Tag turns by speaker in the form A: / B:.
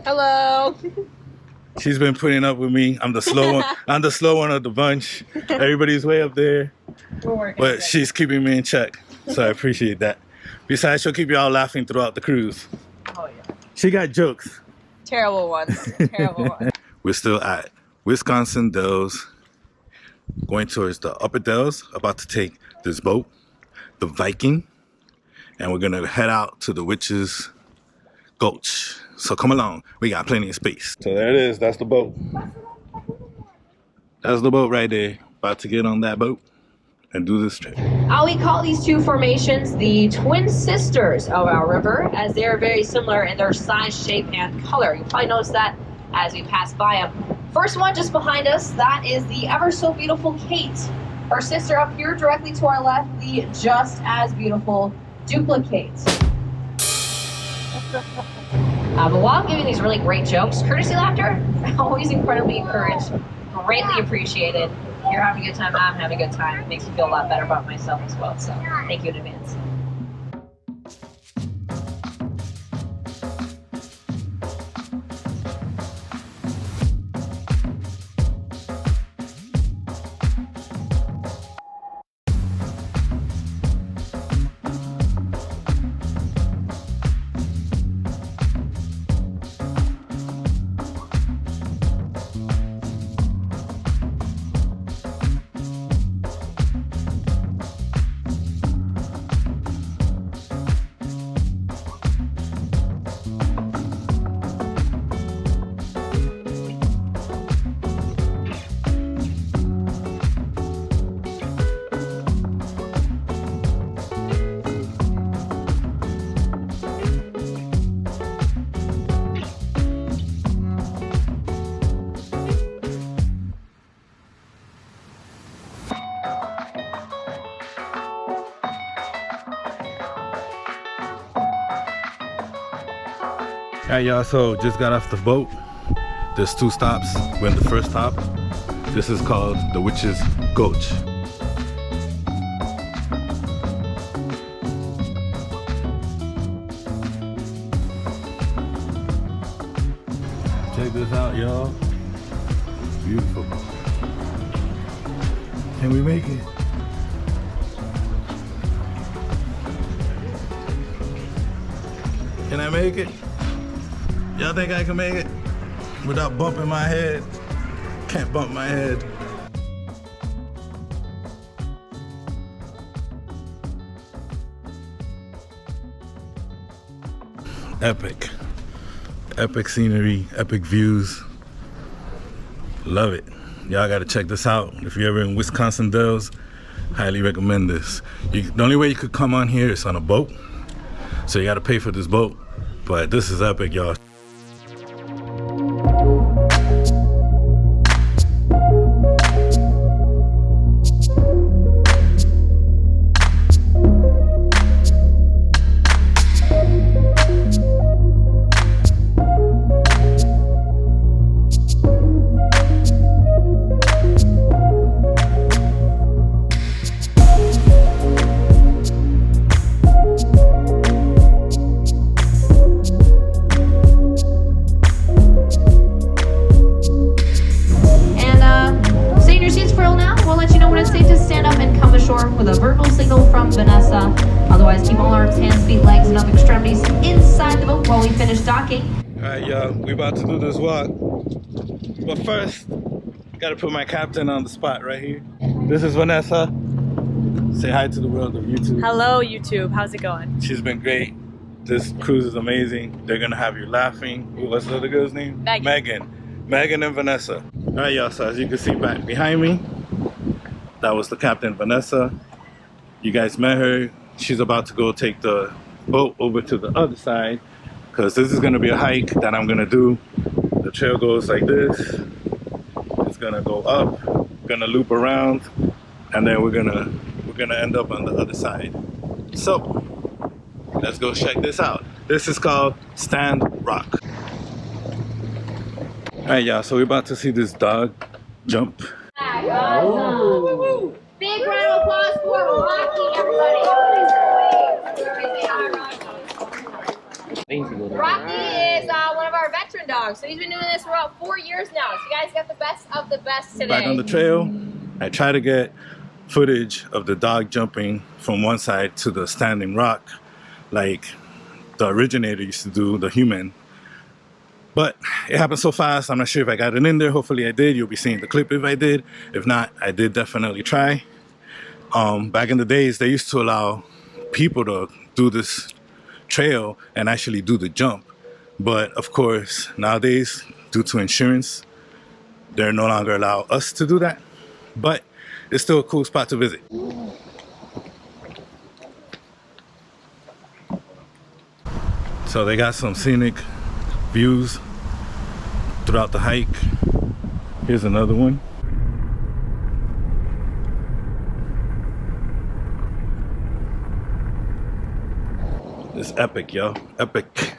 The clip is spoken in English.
A: Hello.
B: She's been putting up with me. I'm the slow one. I'm the slow one of the bunch. Everybody's way up there, but she's keeping me in check, so I appreciate that. Besides, she'll keep y'all laughing throughout the cruise.
A: Oh yeah.
B: She got jokes.
A: Terrible ones. Terrible ones.
B: We're still at Wisconsin Dells, going towards the Upper Dells, about to take this boat, the Viking, and we're gonna head out to the Witches Gulch. So come along, we got plenty of space. So there it is, that's the boat. That's the boat right there. About to get on that boat and do this trip.
C: We call these two formations the twin sisters of our river, as they are very similar in their size, shape, and color. You'll probably notice that as we pass by them. First one just behind us, that is the ever so beautiful Kate. Her sister up here directly to our left, the just as beautiful Duplicate. But while giving these really great jokes, courtesy laughter, always incredibly encouraged, greatly appreciated. You're having a good time, I'm having a good time. It makes me feel a lot better about myself as well, so thank you in advance.
B: Alright y'all, so just got off the boat. There's 2 stops. We're in the first stop. This is called the Witches Gulch. Check this out, y'all. Beautiful. Can we make it? Can I make it? Y'all think I can make it without bumping my head? Can't bump my head. Epic. Epic scenery, epic views. Love it. Y'all gotta check this out. If you're ever in Wisconsin Dells, highly recommend this. The only way you could come on here is on a boat. So you gotta pay for this boat. But this is epic, y'all.
C: with a verbal signal from Vanessa. Otherwise, keep all arms, hands, feet, legs, and other extremities inside the boat while we finish docking.
B: Alright, y'all, we about to do this walk. But first, gotta put my captain on the spot right here. This is Vanessa. Say hi to the world of YouTube.
A: Hello, YouTube. How's it going?
B: She's been great. This cruise is amazing. They're gonna have you laughing. What's the other girl's name? Megan and Vanessa. Alright, y'all, so as you can see back behind me, that was the captain, Vanessa. You guys met her. She's about to go take the boat over to the other side because this is gonna be a hike that I'm gonna do. The trail goes like this. It's gonna go up, gonna loop around, and then we're gonna end up on the other side. So let's go check this out. This is called Stand Rock. Alright, y'all, so we're about to see this dog jump.
C: Awesome. Big round of applause for Rocky, everybody. Rocky is one of our veteran dogs. dog. So he's been doing this for about 4 years now. So you guys got the best of the best today.
B: Back on the trail, I try to get footage of the dog jumping from one side to the standing rock like the originator used to do, the human. But it happened so fast, I'm not sure if I got it in there. Hopefully I did. You'll be seeing the clip if I did. If not, I did definitely try. Back in the days, they used to allow people to do this trail and actually do the jump. But of course, nowadays, due to insurance, they're no longer allow us to do that. But it's still a cool spot to visit. So they got some scenic views throughout the hike. Here's another one. It's epic, yo. Epic.